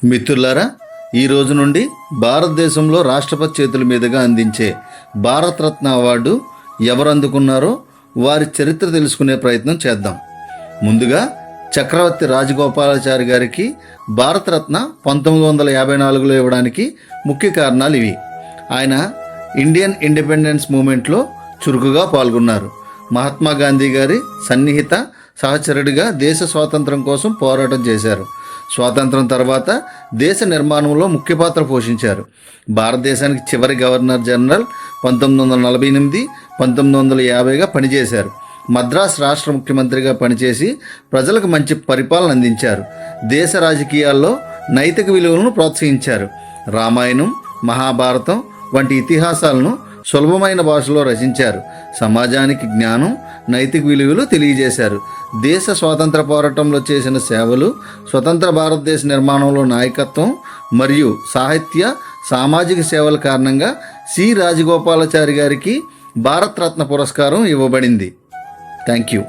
మిత్రులారా, ఈ రోజు నుండి భారతదేశంలో రాష్ట్రపతి చేతుల మీదుగా అందించే భారతరత్న అవార్డు ఎవరు అందుకున్నారో వారి చరిత్ర తెలుసుకునే ప్రయత్నం చేద్దాం. ముందుగా చక్రవర్తి రాజగోపాలాచారి గారికి భారతరత్న 1954లో ఇవ్వడానికి ముఖ్య కారణాలు ఇవి. ఆయన ఇండియన్ ఇండిపెండెన్స్ మూమెంట్లో చురుకుగా పాల్గొన్నారు. మహాత్మా గాంధీ గారి సన్నిహిత సహచరుడిగా దేశ స్వాతంత్రం కోసం పోరాటం చేశారు. స్వాతంత్రం తర్వాత దేశ నిర్మాణంలో ముఖ్య పాత్ర పోషించారు. భారతదేశానికి చివరి గవర్నర్ జనరల్ 1948, 1950గా పనిచేశారు. మద్రాస్ రాష్ట్ర ముఖ్యమంత్రిగా పనిచేసి ప్రజలకు మంచి పరిపాలన అందించారు. దేశ రాజకీయాల్లో నైతిక విలువలను ప్రోత్సహించారు. రామాయణం, మహాభారతం వంటి ఇతిహాసాలను సులభమైన భాషలో రచించారు. సమాజానికి జ్ఞానం, నైతిక విలువలు తెలియజేశారు. దేశ స్వాతంత్ర పోరాటంలో చేసిన సేవలు, స్వతంత్ర భారతదేశ నిర్మాణంలో నాయకత్వం మరియు సాహిత్య, సామాజిక సేవల కారణంగా సి రాజగోపాలాచారి గారికి భారతరత్న పురస్కారం ఇవ్వబడింది. Thank you.